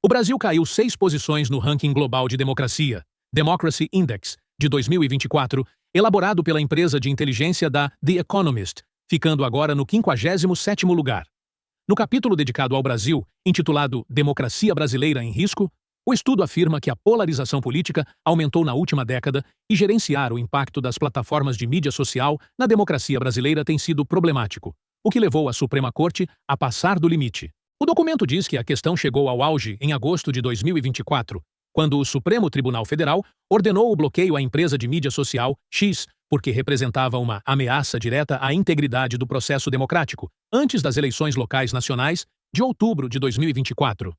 O Brasil caiu 6 posições no ranking global de democracia, Democracy Index, de 2024, elaborado pela empresa de inteligência da The Economist, ficando agora no 57º lugar. No capítulo dedicado ao Brasil, intitulado Democracia Brasileira em Risco, o estudo afirma que a polarização política aumentou na última década e gerenciar o impacto das plataformas de mídia social na democracia brasileira tem sido problemático, o que levou a Suprema Corte a passar do limite. O documento diz que a questão chegou ao auge em agosto de 2024, quando o Supremo Tribunal Federal ordenou o bloqueio à empresa de mídia social X, porque representava uma ameaça direta à integridade do processo democrático, antes das eleições locais nacionais de outubro de 2024.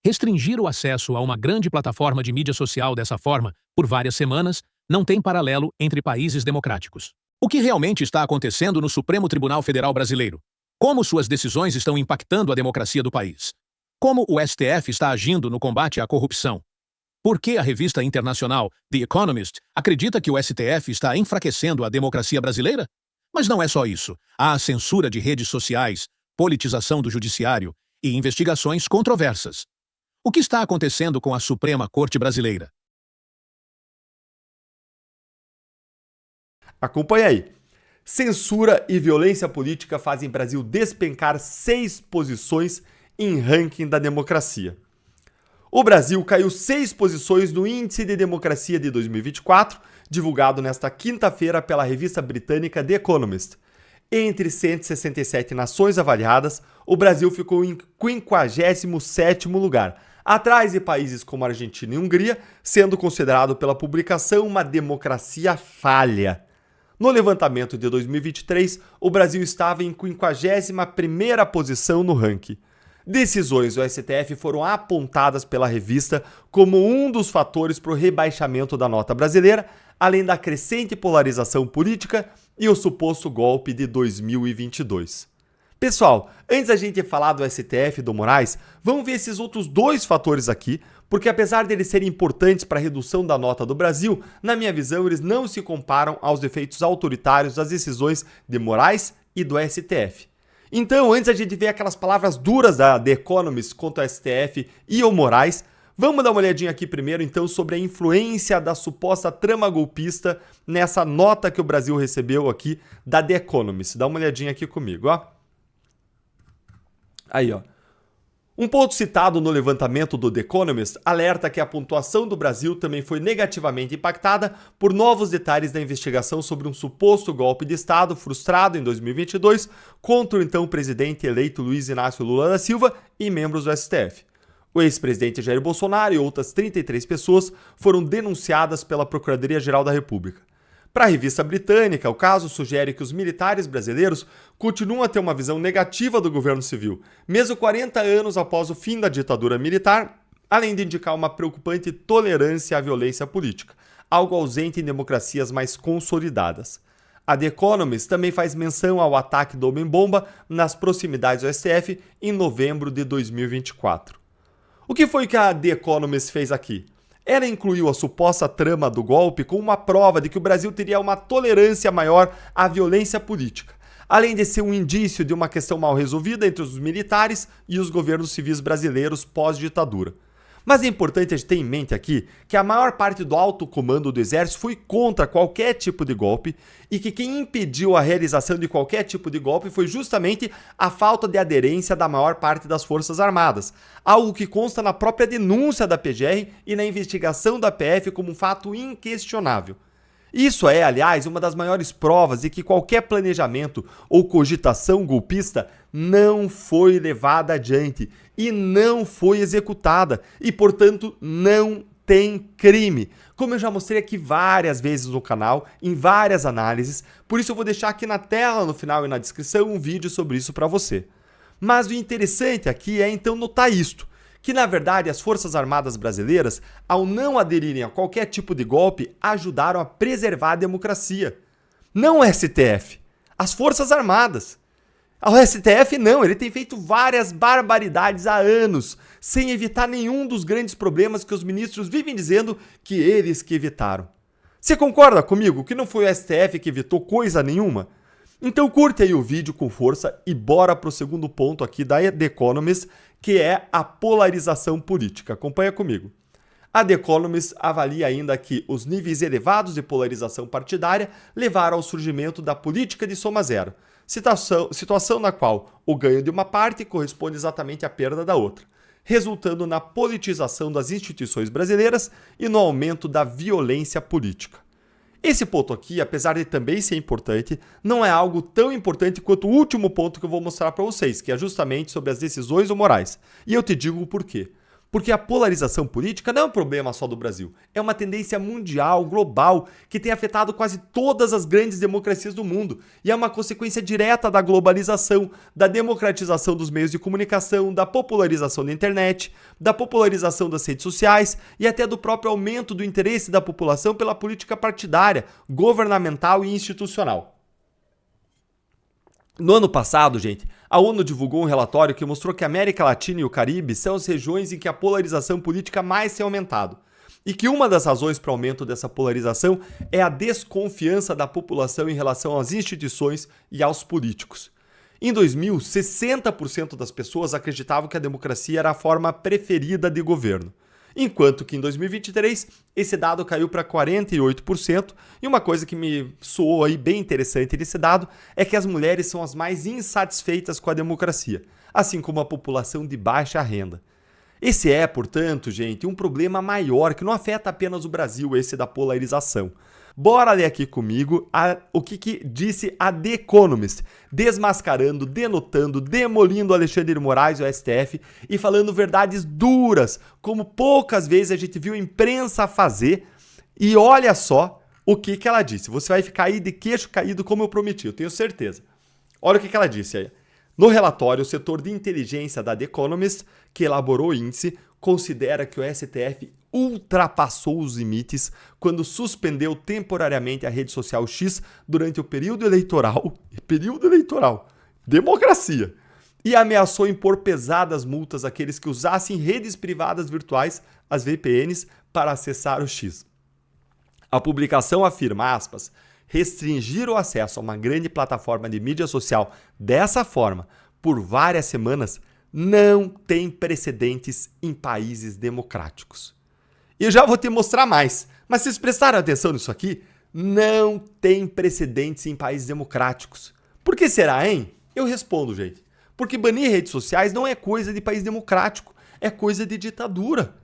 Restringir o acesso a uma grande plataforma de mídia social dessa forma, por várias semanas, não tem paralelo entre países democráticos. O que realmente está acontecendo no Supremo Tribunal Federal Brasileiro? Como suas decisões estão impactando a democracia do país? Como o STF está agindo no combate à corrupção? Por que a revista internacional The Economist acredita que o STF está enfraquecendo a democracia brasileira? Mas não é só isso. Há a censura de redes sociais, politização do judiciário e investigações controversas. O que está acontecendo com a Suprema Corte Brasileira? Acompanhe aí. Censura e violência política fazem Brasil despencar 6 posições em ranking da democracia. O Brasil caiu 6 posições no Índice de Democracia de 2024, divulgado nesta quinta-feira pela revista britânica The Economist. Entre 167 nações avaliadas, o Brasil ficou em 57º lugar, atrás de países como Argentina e Hungria, sendo considerado pela publicação uma democracia falha. No levantamento de 2023, o Brasil estava em 51ª posição no ranking. Decisões do STF foram apontadas pela revista como um dos fatores para o rebaixamento da nota brasileira, além da crescente polarização política e o suposto golpe de 2022. Pessoal, antes da gente falar do STF e do Moraes, vamos ver esses outros 2 fatores aqui, porque apesar de eles serem importantes para a redução da nota do Brasil, na minha visão eles não se comparam aos efeitos autoritários das decisões de Moraes e do STF. Então, antes da gente ver aquelas palavras duras da The Economist contra o STF e o Moraes, vamos dar uma olhadinha aqui primeiro então sobre a influência da suposta trama golpista nessa nota que o Brasil recebeu aqui da The Economist. Dá uma olhadinha aqui comigo, ó. Aí, ó. Um ponto citado no levantamento do The Economist alerta que a pontuação do Brasil também foi negativamente impactada por novos detalhes da investigação sobre um suposto golpe de Estado frustrado em 2022 contra o então presidente eleito Luiz Inácio Lula da Silva e membros do STF. O ex-presidente Jair Bolsonaro e outras 33 pessoas foram denunciadas pela Procuradoria-Geral da República. Para a revista britânica, o caso sugere que os militares brasileiros continuam a ter uma visão negativa do governo civil, mesmo 40 anos após o fim da ditadura militar, além de indicar uma preocupante tolerância à violência política, algo ausente em democracias mais consolidadas. A The Economist também faz menção ao ataque do Homem-Bomba nas proximidades do STF em novembro de 2024. O que foi que a The Economist fez aqui? Ela incluiu a suposta trama do golpe como uma prova de que o Brasil teria uma tolerância maior à violência política, além de ser um indício de uma questão mal resolvida entre os militares e os governos civis brasileiros pós-ditadura. Mas é importante a gente ter em mente aqui que a maior parte do alto comando do Exército foi contra qualquer tipo de golpe e que quem impediu a realização de qualquer tipo de golpe foi justamente a falta de aderência da maior parte das Forças Armadas, algo que consta na própria denúncia da PGR e na investigação da PF como um fato inquestionável. Isso é, aliás, uma das maiores provas de que qualquer planejamento ou cogitação golpista não foi levada adiante e não foi executada e, portanto, não tem crime. Como eu já mostrei aqui várias vezes no canal, em várias análises, por isso eu vou deixar aqui na tela, no final e na descrição, um vídeo sobre isso para você. Mas o interessante aqui é então notar isto, que na verdade as Forças Armadas brasileiras, ao não aderirem a qualquer tipo de golpe, ajudaram a preservar a democracia. Não o STF, as Forças Armadas. O STF não, ele tem feito várias barbaridades há anos, sem evitar nenhum dos grandes problemas que os ministros vivem dizendo que eles que evitaram. Você concorda comigo que não foi o STF que evitou coisa nenhuma? Então curte aí o vídeo com força e bora pro segundo ponto aqui da The Economist, que é a polarização política. Acompanha comigo. A The Economist avalia ainda que os níveis elevados de polarização partidária levaram ao surgimento da política de soma zero, situação na qual o ganho de uma parte corresponde exatamente à perda da outra, resultando na politização das instituições brasileiras e no aumento da violência política. Esse ponto aqui, apesar de também ser importante, não é algo tão importante quanto o último ponto que eu vou mostrar para vocês, que é justamente sobre as decisões morais. E eu te digo o porquê. Porque a polarização política não é um problema só do Brasil, é uma tendência mundial, global, que tem afetado quase todas as grandes democracias do mundo e é uma consequência direta da globalização, da democratização dos meios de comunicação, da popularização da internet, da popularização das redes sociais e até do próprio aumento do interesse da população pela política partidária, governamental e institucional. No ano passado, gente, a ONU divulgou um relatório que mostrou que a América Latina e o Caribe são as regiões em que a polarização política mais tem aumentado. E que uma das razões para o aumento dessa polarização é a desconfiança da população em relação às instituições e aos políticos. Em 2000, 60% das pessoas acreditavam que a democracia era a forma preferida de governo. Enquanto que em 2023, esse dado caiu para 48%, e uma coisa que me soou aí bem interessante nesse dado é que as mulheres são as mais insatisfeitas com a democracia, assim como a população de baixa renda. Esse é, portanto, gente, um problema maior que não afeta apenas o Brasil, esse da polarização. Bora ler aqui comigo o que disse a The Economist, desmascarando, denotando, demolindo Alexandre de Moraes e o STF e falando verdades duras, como poucas vezes a gente viu a imprensa fazer. E olha só o que ela disse. Você vai ficar aí de queixo caído como eu prometi, eu tenho certeza. Olha o que ela disse aí. No relatório, o setor de inteligência da The Economist, que elaborou o índice, considera que o STF ultrapassou os limites quando suspendeu temporariamente a rede social X durante o período eleitoral, democracia, e ameaçou impor pesadas multas àqueles que usassem redes privadas virtuais, as VPNs, para acessar o X. A publicação afirma, aspas, restringir o acesso a uma grande plataforma de mídia social dessa forma por várias semanas não tem precedentes em países democráticos. E eu já vou te mostrar mais, mas vocês prestaram atenção nisso aqui? Não tem precedentes em países democráticos. Por que será, hein? Eu respondo, gente. Porque banir redes sociais não é coisa de país democrático, é coisa de ditadura.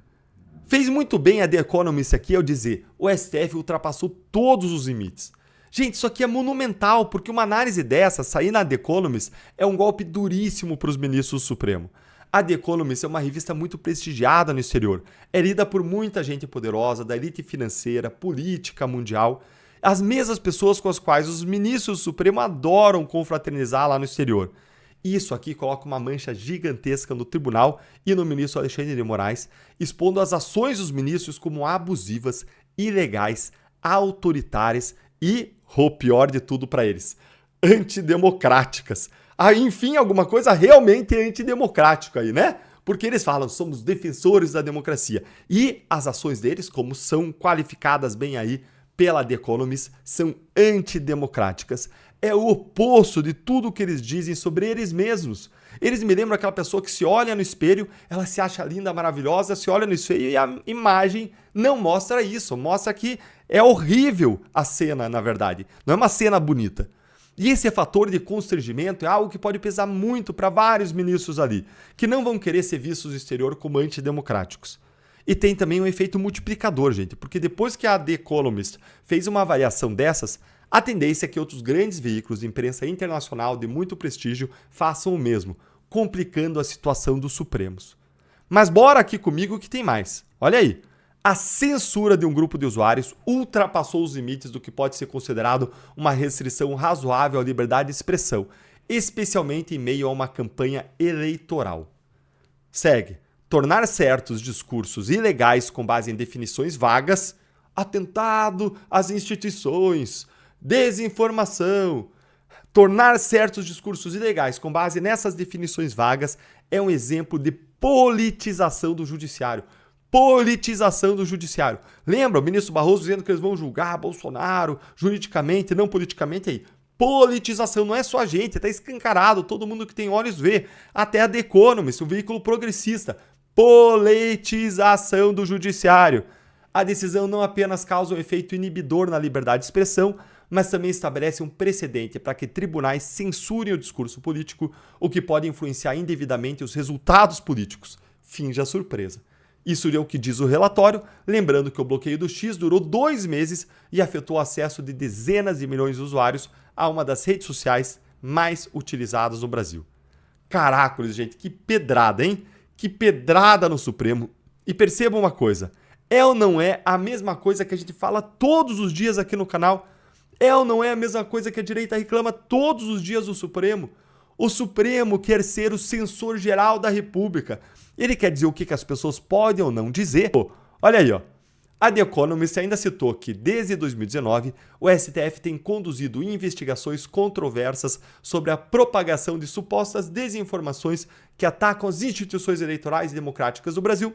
Fez muito bem a The Economist aqui ao dizer o STF ultrapassou todos os limites. Gente, isso aqui é monumental, porque uma análise dessa, sair na The Economist, é um golpe duríssimo para os ministros do Supremo. A The Economist é uma revista muito prestigiada no exterior. É lida por muita gente poderosa, da elite financeira, política mundial. As mesmas pessoas com as quais os ministros do Supremo adoram confraternizar lá no exterior. Isso aqui coloca uma mancha gigantesca no tribunal e no ministro Alexandre de Moraes, expondo as ações dos ministros como abusivas, ilegais, autoritárias e, o pior de tudo para eles, antidemocráticas. Enfim, alguma coisa realmente antidemocrática aí, né? Porque eles falam, somos defensores da democracia. E as ações deles, como são qualificadas bem aí pela The Economist, são antidemocráticas. É o oposto de tudo que eles dizem sobre eles mesmos. Eles me lembram aquela pessoa que se olha no espelho, ela se acha linda, maravilhosa, se olha no espelho e a imagem não mostra isso. Mostra que é horrível a cena, na verdade. Não é uma cena bonita. E esse fator de constrangimento é algo que pode pesar muito para vários ministros ali, que não vão querer ser vistos no exterior como antidemocráticos. E tem também um efeito multiplicador, gente, porque depois que a The Economist fez uma avaliação dessas, a tendência é que outros grandes veículos de imprensa internacional de muito prestígio façam o mesmo, complicando a situação dos Supremos. Mas bora aqui comigo que tem mais. Olha aí. A censura de um grupo de usuários ultrapassou os limites do que pode ser considerado uma restrição razoável à liberdade de expressão, especialmente em meio a uma campanha eleitoral. Segue. Tornar certos discursos ilegais com base em definições vagas, atentado às instituições, desinformação. Tornar certos discursos ilegais com base nessas definições vagas é um exemplo de politização do judiciário. Politização do judiciário. Lembra o ministro Barroso dizendo que eles vão julgar Bolsonaro juridicamente, não politicamente? Aí, politização. Não é só a gente, tá escancarado, todo mundo que tem olhos vê. Até a The Economist, o veículo progressista. Politização do judiciário. A decisão não apenas causa um efeito inibidor na liberdade de expressão, mas também estabelece um precedente para que tribunais censurem o discurso político, o que pode influenciar indevidamente os resultados políticos. Finja a surpresa. Isso é o que diz o relatório, lembrando que o bloqueio do X durou 2 meses e afetou o acesso de dezenas de milhões de usuários a uma das redes sociais mais utilizadas no Brasil. Caracoles, gente, que pedrada, hein? Que pedrada no Supremo. E percebam uma coisa, é ou não é a mesma coisa que a gente fala todos os dias aqui no canal? É ou não é a mesma coisa que a direita reclama todos os dias do Supremo? O Supremo quer ser o censor geral da República. Ele quer dizer o que as pessoas podem ou não dizer. Olha aí, ó. A The Economist ainda citou que, desde 2019, o STF tem conduzido investigações controversas sobre a propagação de supostas desinformações que atacam as instituições eleitorais e democráticas do Brasil,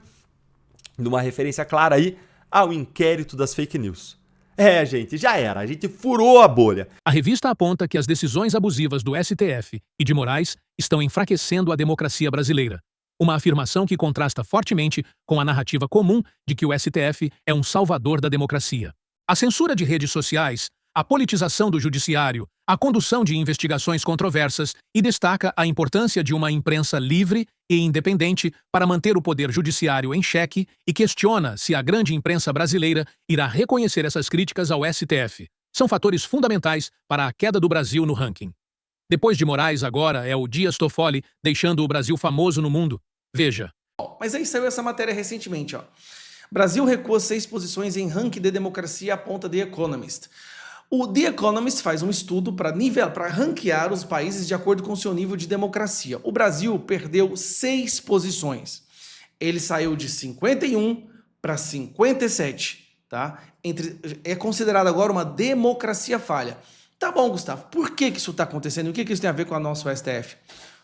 numa referência clara aí ao inquérito das fake news. É, gente, já era. A gente furou a bolha. A revista aponta que as decisões abusivas do STF e de Moraes estão enfraquecendo a democracia brasileira. Uma afirmação que contrasta fortemente com a narrativa comum de que o STF é um salvador da democracia. A censura de redes sociais, a politização do judiciário, a condução de investigações controversas e destaca a importância de uma imprensa livre e independente para manter o poder judiciário em xeque e questiona se a grande imprensa brasileira irá reconhecer essas críticas ao STF. São fatores fundamentais para a queda do Brasil no ranking. Depois de Moraes, agora é o Dias Toffoli deixando o Brasil famoso no mundo. Veja. Mas aí saiu essa matéria recentemente, ó. Brasil recua 6 posições em ranking de democracia, aponta The Economist. O The Economist faz um estudo para ranquear os países de acordo com o seu nível de democracia. O Brasil perdeu 6 posições. Ele saiu de 51 para 57, tá? É considerado agora uma democracia falha. Tá bom, Gustavo, por que isso está acontecendo? O que isso tem a ver com o nosso STF?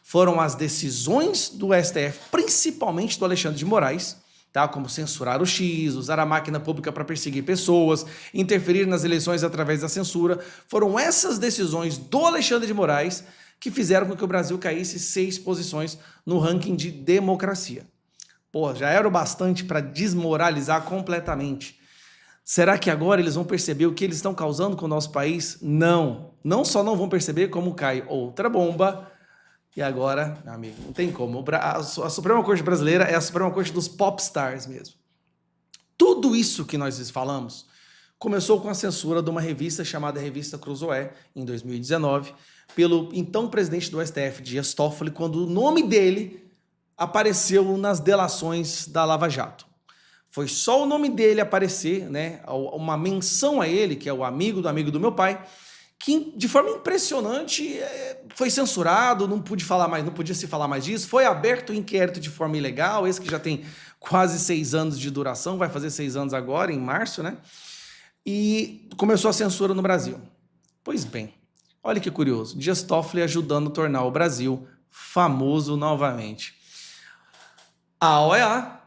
Foram as decisões do STF, principalmente do Alexandre de Moraes, tá? Como censurar o X, usar a máquina pública para perseguir pessoas, interferir nas eleições através da censura. Foram essas decisões do Alexandre de Moraes que fizeram com que o Brasil caísse 6 posições no ranking de democracia. Pô, já era o bastante para desmoralizar completamente. Será que agora eles vão perceber o que eles estão causando com o nosso país? Não. Não só não vão perceber, como cai outra bomba. E agora, meu amigo, não tem como. A Suprema Corte Brasileira é a Suprema Corte dos popstars mesmo. Tudo isso que nós falamos começou com a censura de uma revista chamada Revista Cruzoé, em 2019, pelo então presidente do STF, Dias Toffoli, quando o nome dele apareceu nas delações da Lava Jato. Foi só o nome dele aparecer, né, uma menção a ele, que é o amigo do meu pai, que de forma impressionante foi censurado, não podia se falar mais disso, foi aberto o inquérito de forma ilegal, esse que já tem quase 6 anos de duração, vai fazer 6 anos agora, em março, né? E começou a censura no Brasil. Pois bem, olha que curioso, Dias Toffoli ajudando a tornar o Brasil famoso novamente. A OEA,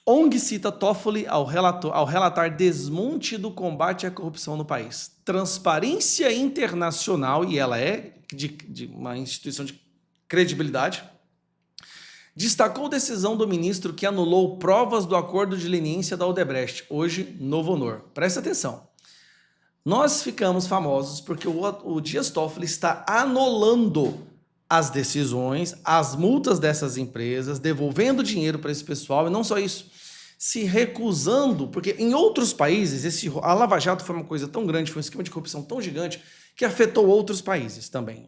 ONG cita Toffoli ao relatar desmonte do combate à corrupção no país. Transparência Internacional, e ela é de uma instituição de credibilidade, destacou decisão do ministro que anulou provas do acordo de leniência da Odebrecht, hoje Novo Honor. Presta atenção. Nós ficamos famosos porque o Dias Toffoli está anulando as decisões, as multas dessas empresas, devolvendo dinheiro para esse pessoal, e não só isso, se recusando, porque em outros países, a Lava Jato foi uma coisa tão grande, foi um esquema de corrupção tão gigante, que afetou outros países também.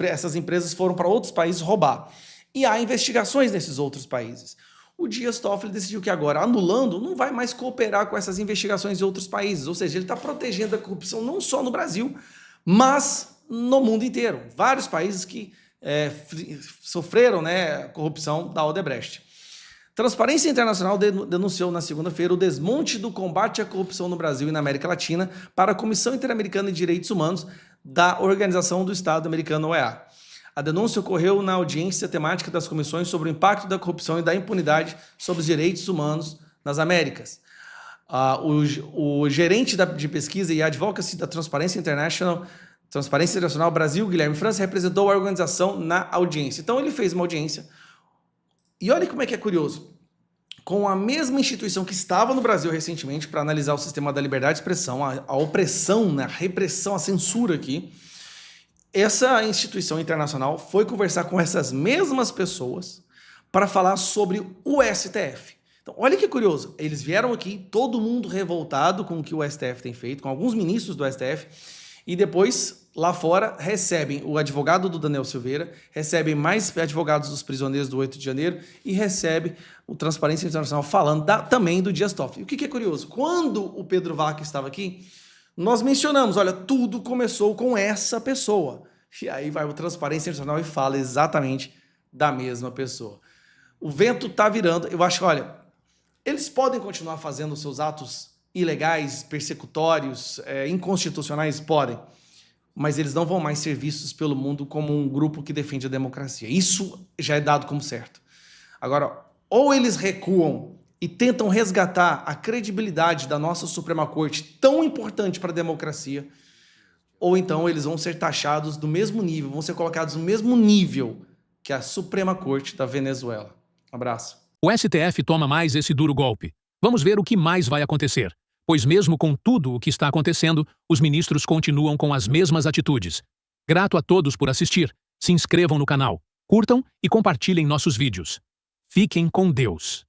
Essas empresas foram para outros países roubar. E há investigações nesses outros países. O Dias Toffoli decidiu que agora, anulando, não vai mais cooperar com essas investigações em outros países, ou seja, ele está protegendo a corrupção não só no Brasil, mas no mundo inteiro. Vários países que sofreram, né, corrupção da Odebrecht. Transparência Internacional denunciou na segunda-feira o desmonte do combate à corrupção no Brasil e na América Latina para a Comissão Interamericana de Direitos Humanos da Organização do Estado Americano, OEA. A denúncia ocorreu na audiência temática das comissões sobre o impacto da corrupção e da impunidade sobre os direitos humanos nas Américas. O gerente de pesquisa e advocacy da Transparency International Transparência Internacional Brasil, Guilherme França, representou a organização na audiência. Então ele fez uma audiência. E olha como é que é curioso. Com a mesma instituição que estava no Brasil recentemente para analisar o sistema da liberdade de expressão, a opressão, a repressão, a censura aqui, essa instituição internacional foi conversar com essas mesmas pessoas para falar sobre o STF. Então, olha que curioso, eles vieram aqui, todo mundo revoltado com o que o STF tem feito, com alguns ministros do STF, e depois, lá fora, recebem o advogado do Daniel Silveira, recebem mais advogados dos prisioneiros do 8 de janeiro e recebe o Transparência Internacional falando também do Dias Toffoli. O que é curioso? Quando o Pedro Vaca estava aqui, nós mencionamos, olha, tudo começou com essa pessoa. E aí vai o Transparência Internacional e fala exatamente da mesma pessoa. O vento está virando. Eu acho que, olha, eles podem continuar fazendo seus atos ilegais, persecutórios, inconstitucionais? Podem. Mas eles não vão mais ser vistos pelo mundo como um grupo que defende a democracia. Isso já é dado como certo. Agora, ou eles recuam e tentam resgatar a credibilidade da nossa Suprema Corte, tão importante para a democracia, ou então eles vão ser taxados do mesmo nível, vão ser colocados no mesmo nível que a Suprema Corte da Venezuela. Abraço. O STF toma mais esse duro golpe. Vamos ver o que mais vai acontecer. Pois mesmo com tudo o que está acontecendo, os ministros continuam com as mesmas atitudes. Grato a todos por assistir. Se inscrevam no canal, curtam e compartilhem nossos vídeos. Fiquem com Deus.